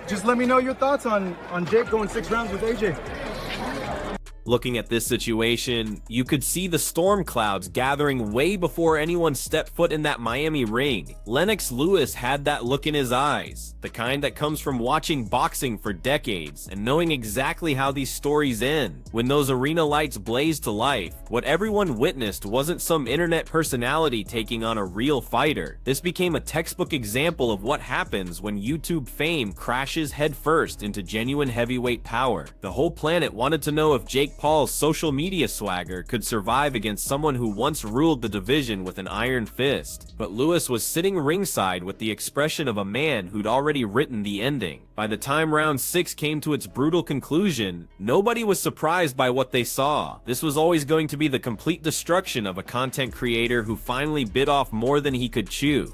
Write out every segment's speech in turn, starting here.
Just let me know your thoughts on Jake going 6 rounds with AJ. Looking at this situation, you could see the storm clouds gathering way before anyone stepped foot in that Miami ring. Lennox Lewis had that look in his eyes, the kind that comes from watching boxing for decades and knowing exactly how these stories end. When those arena lights blazed to life, what everyone witnessed wasn't some internet personality taking on a real fighter. This became a textbook example of what happens when YouTube fame crashes headfirst into genuine heavyweight power. The whole planet wanted to know if Jake Paul's social media swagger could survive against someone who once ruled the division with an iron fist. But Lewis was sitting ringside with the expression of a man who'd already written the ending. By the time round 6 came to its brutal conclusion, nobody was surprised by what they saw. This was always going to be the complete destruction of a content creator who finally bit off more than he could chew.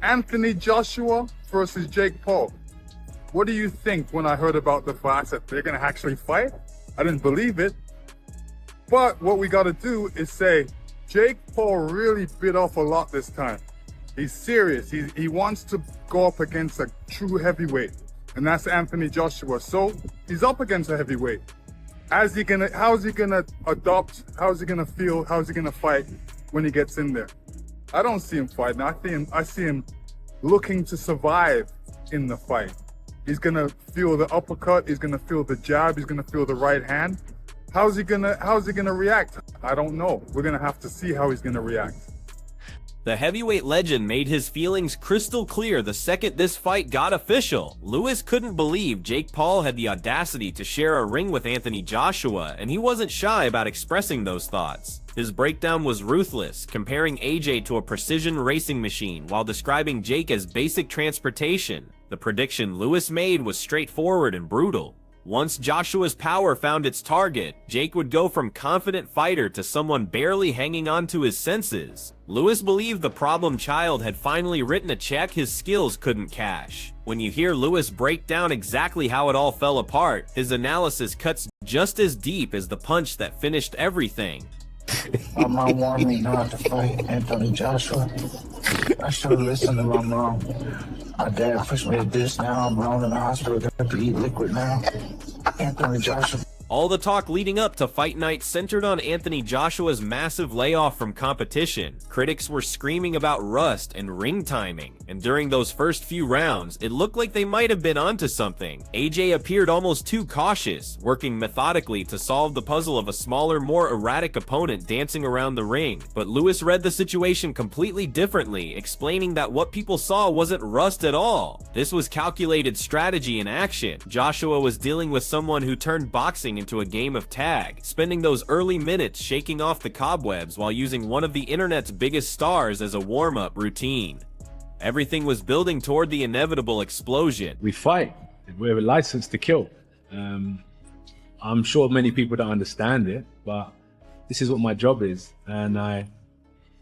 Anthony Joshua versus Jake Paul. What do you think when I heard about the fight? I said, they're gonna actually fight? I didn't believe it. But what we got to do is say, Jake Paul really bit off a lot this time. He's serious. He wants to go up against a true heavyweight, and that's Anthony Joshua. So he's up against a heavyweight. How's he gonna adopt? How's he gonna feel? How's he gonna fight when he gets in there? I don't see him fighting. I see him looking to survive in the fight. He's gonna feel the uppercut. He's gonna feel the jab. He's gonna feel the right hand. How's he gonna react? I don't know. We're gonna have to see how he's gonna react. The heavyweight legend made his feelings crystal clear the second this fight got official. Lewis couldn't believe Jake Paul had the audacity to share a ring with Anthony Joshua, and he wasn't shy about expressing those thoughts. His breakdown was ruthless, comparing AJ to a precision racing machine while describing Jake as basic transportation. The prediction Lewis made was straightforward and brutal. Once Joshua's power found its target, Jake would go from confident fighter to someone barely hanging on to his senses. Lewis believed the problem child had finally written a check his skills couldn't cash. When you hear Lewis break down exactly how it all fell apart, his analysis cuts just as deep as the punch that finished everything. My mom wanted me not to fight Anthony Joshua. I should have listened to my mom. My dad pushed me to this. Now I'm alone in the hospital. Got to eat liquid now. Anthony Joshua. All the talk leading up to Fight Night centered on Anthony Joshua's massive layoff from competition. Critics were screaming about rust and ring timing, and during those first few rounds, it looked like they might have been onto something. AJ appeared almost too cautious, working methodically to solve the puzzle of a smaller, more erratic opponent dancing around the ring. But Lewis read the situation completely differently, explaining that what people saw wasn't rust at all. This was calculated strategy in action. Joshua was dealing with someone who turned boxing into a game of tag, spending those early minutes shaking off the cobwebs while using one of the internet's biggest stars as a warm-up routine. Everything was building toward the inevitable explosion. We fight. We're licensed to kill. I'm sure many people don't understand it, but this is what my job is, and I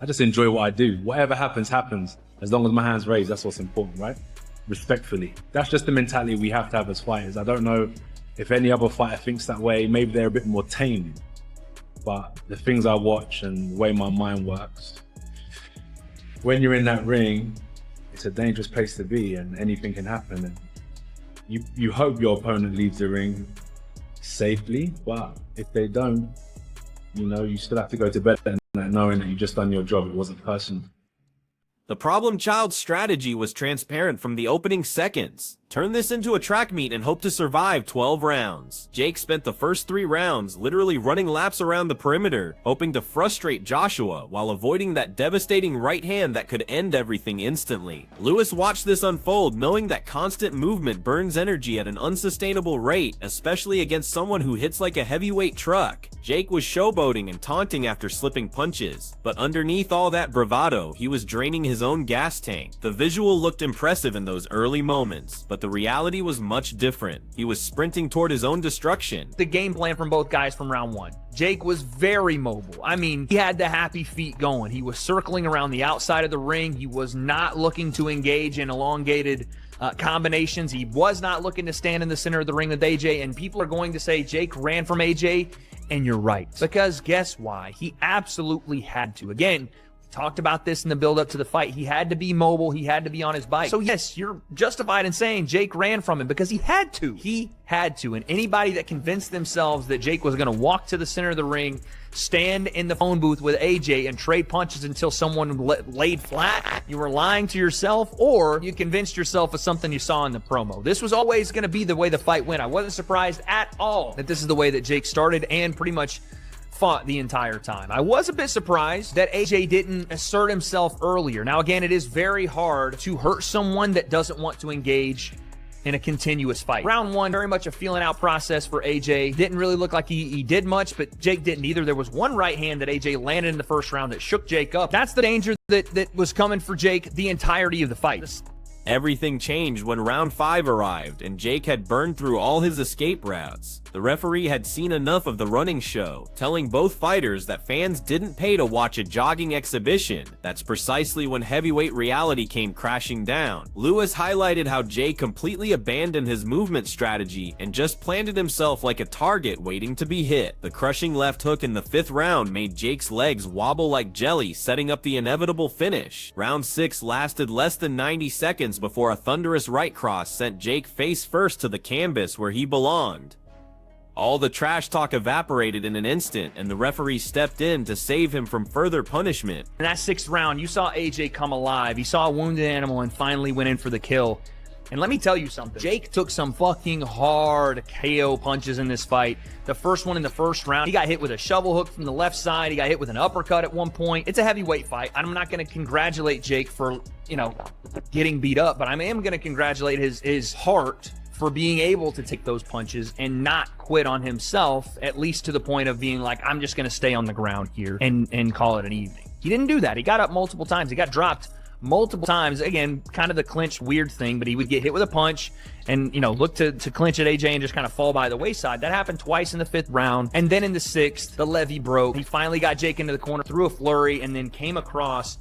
just enjoy what I do. Whatever happens, happens. As long as my hand's raised, that's what's important, right? Respectfully. That's just the mentality we have to have as fighters. I don't know if any other fighter thinks that way. Maybe they're a bit more tame, but the things I watch and the way my mind works, when you're in that ring, it's a dangerous place to be and anything can happen. And you hope your opponent leaves the ring safely, but if they don't, you know, you still have to go to bed that night knowing that you just done your job. It wasn't personal. The problem child's strategy was transparent from the opening seconds. Turn this into a track meet and hope to survive 12 rounds. Jake spent the first 3 rounds literally running laps around the perimeter, hoping to frustrate Joshua while avoiding that devastating right hand that could end everything instantly. Lewis watched this unfold, knowing that constant movement burns energy at an unsustainable rate, especially against someone who hits like a heavyweight truck. Jake was showboating and taunting after slipping punches, but underneath all that bravado, he was draining his own gas tank. The visual looked impressive in those early moments, but the reality was much different. He was sprinting toward his own destruction. The game plan from both guys from round 1. Jake was very mobile. I mean, he had the happy feet going. He was circling around the outside of the ring. He was not looking to engage in elongated combinations. He was not looking to stand in the center of the ring with AJ, and people are going to say Jake ran from AJ, and you're right. Because guess why? He absolutely had to. Again, Talked about this in the build-up to the fight. He had to be mobile. He had to be on his bike. So yes, you're justified in saying Jake ran from him because he had to. He had to. And anybody that convinced themselves that Jake was going to walk to the center of the ring, stand in the phone booth with AJ, and trade punches until someone laid flat, you were lying to yourself, or you convinced yourself of something you saw in the promo. This was always going to be the way the fight went. I wasn't surprised at all that this is the way that Jake started and pretty much fought the entire time. I was a bit surprised that AJ didn't assert himself earlier. Now, again, it is very hard to hurt someone that doesn't want to engage in a continuous fight. Round one, very much a feeling out process for AJ. Didn't really look like he did much, but Jake didn't either. There was one right hand that AJ landed in the first round that shook Jake up. That's the danger that was coming for Jake the entirety of the fight. Everything changed when round 5 arrived and Jake had burned through all his escape routes. The referee had seen enough of the running show, telling both fighters that fans didn't pay to watch a jogging exhibition. That's precisely when heavyweight reality came crashing down. Lewis highlighted how Jake completely abandoned his movement strategy and just planted himself like a target waiting to be hit. The crushing left hook in the 5th round made Jake's legs wobble like jelly, setting up the inevitable finish. Round 6 lasted less than 90 seconds before a thunderous right cross sent Jake face first to the canvas where he belonged. All the trash talk evaporated in an instant, and the referee stepped in to save him from further punishment. In that 6th round, you saw AJ come alive. He saw a wounded animal and finally went in for the kill. And let me tell you something. Jake took some fucking hard KO punches in this fight. The first one in the 1st round, he got hit with a shovel hook from the left side. He got hit with an uppercut at one point. It's a heavyweight fight. I'm not going to congratulate Jake for, getting beat up, but I am going to congratulate his heart for being able to take those punches and not quit on himself, at least to the point of being like, I'm just going to stay on the ground here and call it an evening. He didn't do that. He got up multiple times. He got dropped multiple times. Again, kind of the clinch weird thing, but he would get hit with a punch and, look to clinch at AJ and just kind of fall by the wayside. That happened twice in the 5th round. And then in the 6th, the levee broke. He finally got Jake into the corner, threw a flurry, and then came across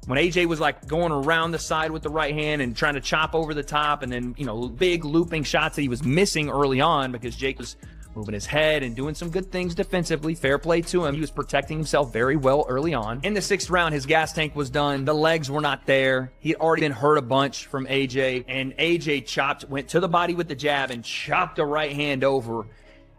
when AJ was like going around the side with the right hand and trying to chop over the top, and then, big looping shots that he was missing early on because Jake was moving his head and doing some good things defensively. Fair play to him. He was protecting himself very well early on. In the 6th round, his gas tank was done. The legs were not there. He had already been hurt a bunch from AJ, and AJ went to the body with the jab and chopped a right hand over,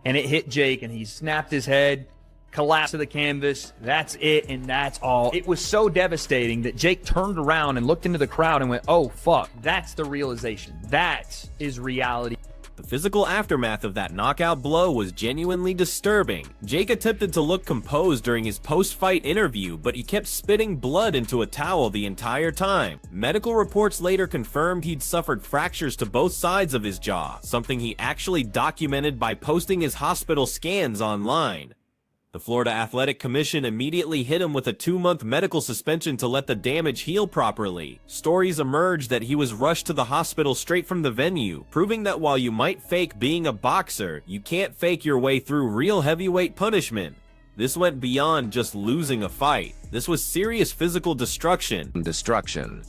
and it hit Jake, and he snapped his head, collapsed to the canvas. That's it, and that's all. It was so devastating that Jake turned around and looked into the crowd and went, oh, fuck. That's the realization. That is reality. The physical aftermath of that knockout blow was genuinely disturbing. Jake attempted to look composed during his post-fight interview, but he kept spitting blood into a towel the entire time. Medical reports later confirmed he'd suffered fractures to both sides of his jaw, something he actually documented by posting his hospital scans online. The Florida Athletic Commission immediately hit him with a 2-month medical suspension to let the damage heal properly. Stories emerged that he was rushed to the hospital straight from the venue, proving that while you might fake being a boxer, you can't fake your way through real heavyweight punishment. This went beyond just losing a fight. This was serious physical destruction.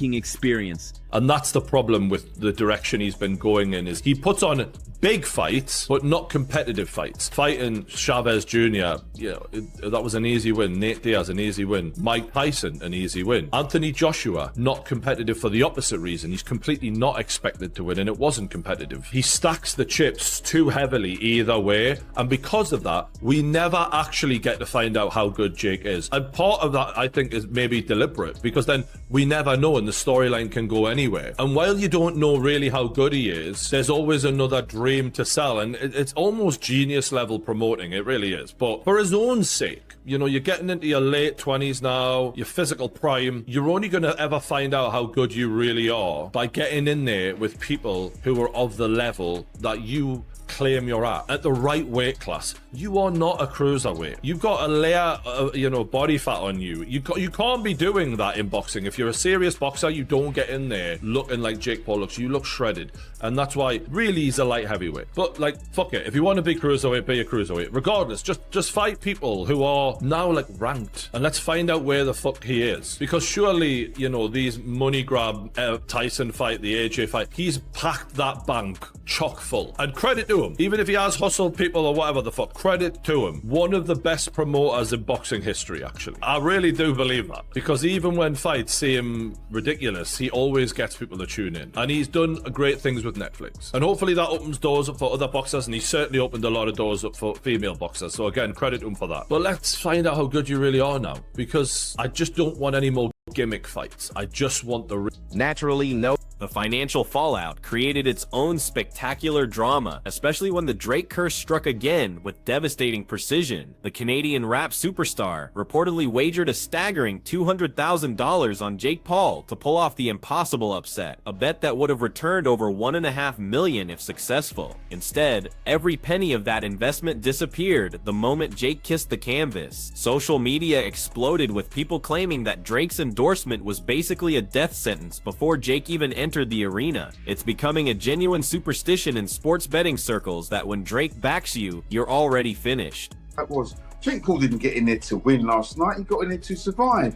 Experience. And that's the problem with the direction he's been going in, is he puts on big fights, but not competitive fights. Fighting Chavez Jr., that was an easy win. Nate Diaz, an easy win. Mike Tyson, an easy win. Anthony Joshua, not competitive for the opposite reason. He's completely not expected to win, and it wasn't competitive. He stacks the chips too heavily either way, and because of that, we never actually get to find out how good Jake is. And part of that, I think, is maybe deliberate, because then we never know and the storyline can go anywhere. And while you don't know really how good he is, there's always another dream to sell, and it's almost genius level promoting. It really is. But for his own sake, you're getting into your late 20s now, your physical prime. You're only going to ever find out how good you really are by getting in there with people who are of the level that you claim you're at the right weight class. You are not a cruiserweight. You've got a layer of, body fat on you. You can't be doing that in boxing. If you're a serious boxer, you don't get in there looking like Jake Paul looks. You look shredded. And that's why really he's a light heavyweight. But fuck it. If you want to be cruiserweight, be a cruiserweight. Regardless, just fight people who are now ranked, and let's find out where the fuck he is. Because surely, these money grab Tyson fight, the AJ fight, he's packed that bank chock full. And credit to to him. Even if he has hustled people or whatever the fuck, credit to him. One of the best promoters in boxing history, actually. I really do believe that. Because even when fights seem ridiculous, he always gets people to tune in. And he's done great things with Netflix. And hopefully that opens doors up for other boxers, and he certainly opened a lot of doors up for female boxers. So again, credit him for that. But let's find out how good you really are now. Because I just don't want any more gimmick fights. I just want the Naturally, no. The financial fallout created its own spectacular drama, especially when the Drake curse struck again with devastating precision. The Canadian rap superstar reportedly wagered a staggering $200,000 on Jake Paul to pull off the impossible upset, a bet that would have returned over $1.5 million if successful. Instead, every penny of that investment disappeared the moment Jake kissed the canvas. Social media exploded with people claiming that Drake's endorsement was basically a death sentence before Jake even entered the arena. It's becoming a genuine superstition in sports betting circles that when Drake backs you, you're already finished. That was, Jake Paul didn't get in there to win last night, he got in there to survive.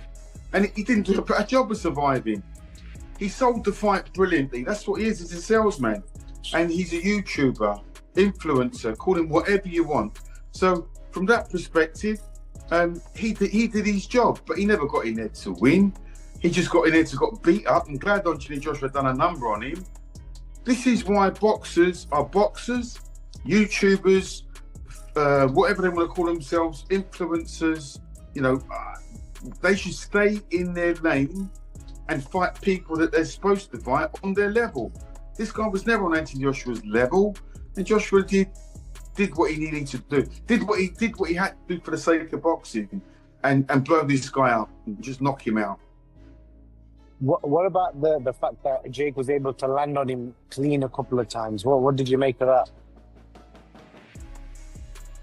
And he didn't do a job of surviving. He sold the fight brilliantly. That's what he is, he's a salesman. And he's a YouTuber, influencer, call him whatever you want. So from that perspective, he did his job, but he never got in there to win. He just got in there to got beat up. I'm glad Anthony Joshua done a number on him. This is why boxers are boxers, YouTubers, whatever they want to call themselves, influencers. You know, they should stay in their lane and fight people that they're supposed to fight on their level. This guy was never on Anthony Joshua's level, and Joshua did what he needed to do, did what he had to do for the sake of boxing, and blow this guy out and just knock him out. What about the fact that Jake was able to land on him clean a couple of times? What did you make of that?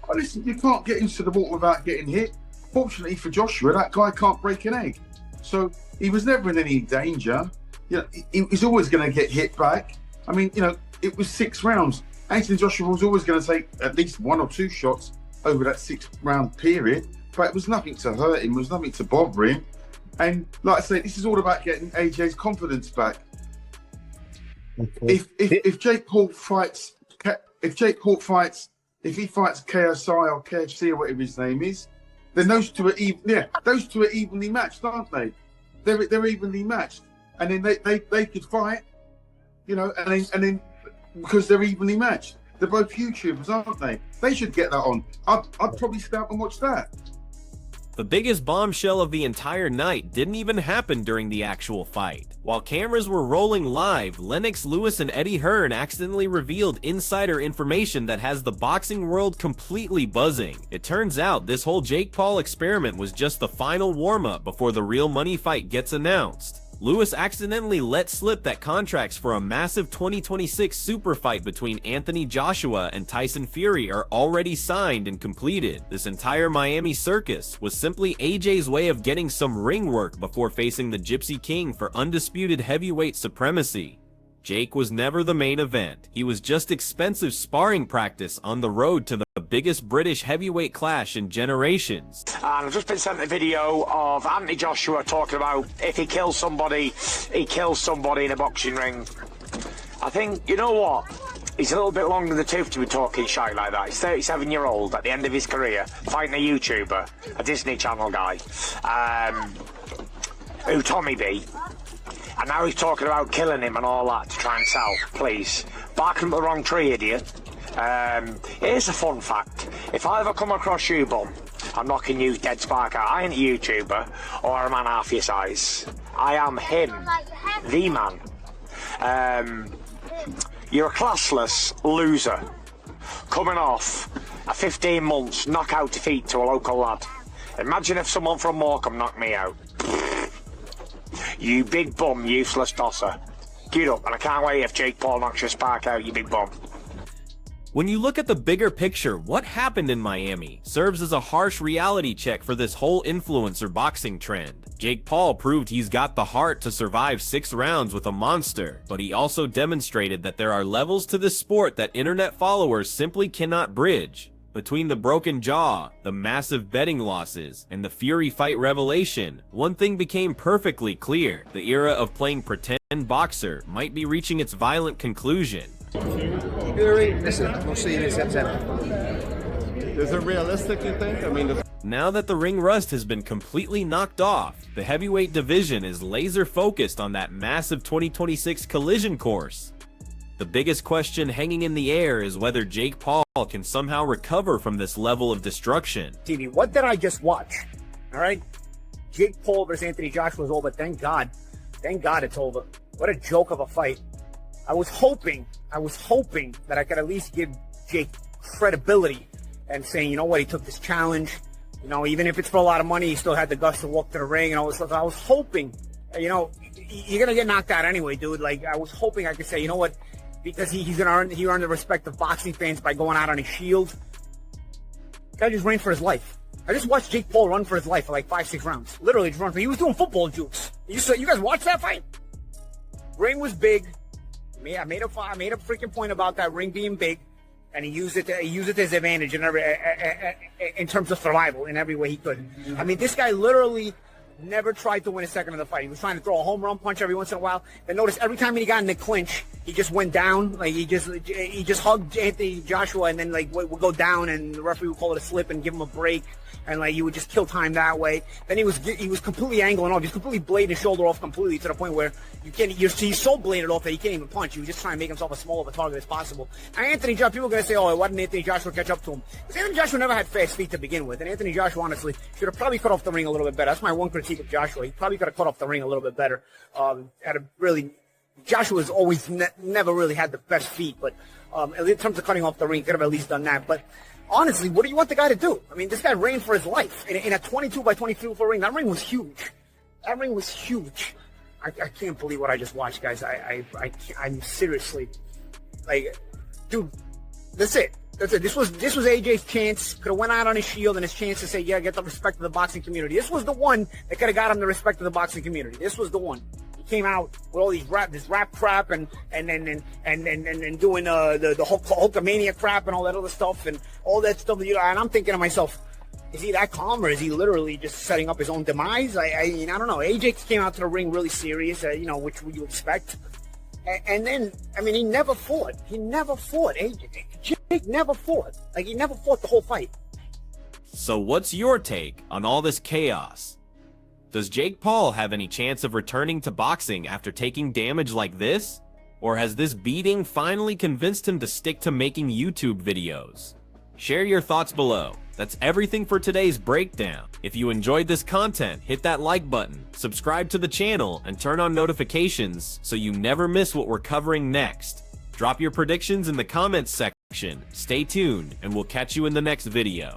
Well, listen, you can't get into the water without getting hit. Fortunately for Joshua, that guy can't break an egg. So he was never in any danger. You know, he's always going to get hit back. I mean, you know, it was 6 rounds. Anthony Joshua was always going to take at least 1 or 2 shots over that 6-round period, but it was nothing to hurt him, it was nothing to bother him. And like I say, this is all about getting AJ's confidence back. Okay. If Jake Paul fights, if he fights KSI or KFC or whatever his name is, then those two are those two are evenly matched, aren't they? They're evenly matched, and then they could fight, you know, and then because they're evenly matched, they're both YouTubers, aren't they? They should get that on. I'd probably stay up and watch that. The biggest bombshell of the entire night didn't even happen during the actual fight. While cameras were rolling live, Lennox Lewis and Eddie Hearn accidentally revealed insider information that has the boxing world completely buzzing. It turns out this whole Jake Paul experiment was just the final warm-up before the real money fight gets announced. Lewis accidentally let slip that contracts for a massive 2026 super fight between Anthony Joshua and Tyson Fury are already signed and completed. This entire Miami circus was simply AJ's way of getting some ring work before facing the Gypsy King for undisputed heavyweight supremacy. Jake was never the main event. He was just expensive sparring practice on the road to the biggest British heavyweight clash in generations. And I've just been sent a video of Anthony Joshua talking about if he kills somebody, he kills somebody in a boxing ring. I think, you know what? He's a little bit long in the tooth to be talking shite like that. He's 37-year-old at the end of his career, fighting a YouTuber, a Disney Channel guy, who Tommy beat. And now he's talking about killing him and all that to try and sell. Please, barking up the wrong tree, idiot. Here's a fun fact. If I ever come across you, bum, I'm knocking you dead spark out. I ain't a YouTuber or a man half your size. I am him, the man. You're a classless loser coming off a 15 months knockout defeat to a local lad. Imagine if someone from Morecambe knocked me out. You big bum, useless tosser. Get up, and I can't wait if Jake Paul knocks your spark out, you big bum. When you look at the bigger picture, what happened in Miami serves as a harsh reality check for this whole influencer boxing trend. Jake Paul proved he's got the heart to survive 6 rounds with a monster, but he also demonstrated that there are levels to this sport that internet followers simply cannot bridge. Between the broken jaw, the massive betting losses, and the Fury fight revelation, one thing became perfectly clear. The era of playing pretend boxer might be reaching its violent conclusion. Fury, listen, we'll see you in September. Is it realistic, you think? I mean, Now that the ring rust has been completely knocked off, the heavyweight division is laser focused on that massive 2026 Collision course. The biggest question hanging in the air is whether Jake Paul can somehow recover from this level of destruction. TV, what did I just watch? All right, Jake Paul versus Anthony Joshua is over. Thank God it's over. What a joke of a fight. I was hoping that I could at least give Jake credibility and saying, you know what, he took this challenge. You know, even if it's for a lot of money, he still had the guts to walk to the ring and all this stuff. I was hoping, you know, you're gonna get knocked out anyway, dude. Like, I was hoping I could say, you know what, because he earned the respect of boxing fans by going out on his shield. The guy just ran for his life. I just watched Jake Paul run for his life for like 5-6 rounds. Literally just run for. He was doing football jukes. You guys watched that fight? Ring was big. I made a freaking point about that ring being big, and he used it to his advantage in terms of survival in every way he could. I mean, this guy literally never tried to win a second of the fight. He was trying to throw a home run punch every once in a while. And notice every time he got in the clinch, he just went down. Like he just hugged Anthony Joshua, and then like would go down, and the referee would call it a slip and give him a break. And like you would just kill time that way. Then he was completely angling off. He was completely blading his shoulder off completely to the point where he's so bladed off that he can't even punch. He was just trying to make himself as small of a target as possible. Now Anthony Joshua, people are gonna say, oh, why didn't Anthony Joshua catch up to him? Because Anthony Joshua never had fast feet to begin with, and Anthony Joshua honestly should have probably cut off the ring a little bit better. That's my one critique of Joshua. He probably could have cut off the ring a little bit better. Joshua's always never really had the best feet, but in terms of cutting off the ring, could have at least done that. But honestly, what do you want the guy to do? I mean, this guy ran for his life in a 22 by 22 foot ring. That ring was huge. I can't believe what I just watched, guys. I'm seriously, like, dude, that's it. This was AJ's chance. Could have went out on his shield and his chance to say, yeah, get the respect of the boxing community. This was the one that could have got him the respect of the boxing community. This was the one. He came out with all this rap crap and doing the Hulkamania crap and all that other stuff and all that stuff. And I'm thinking to myself, is he that calm, or is he literally just setting up his own demise? I don't know. AJ came out to the ring really serious, which would you expect? And then, I mean, he never fought. Jake never fought. Like, he never fought the whole fight. So what's your take on all this chaos? Does Jake Paul have any chance of returning to boxing after taking damage like this? Or has this beating finally convinced him to stick to making YouTube videos? Share your thoughts below. That's everything for today's breakdown. If you enjoyed this content, hit that like button, subscribe to the channel, and turn on notifications so you never miss what we're covering next. Drop your predictions in the comments section. Stay tuned, and we'll catch you in the next video.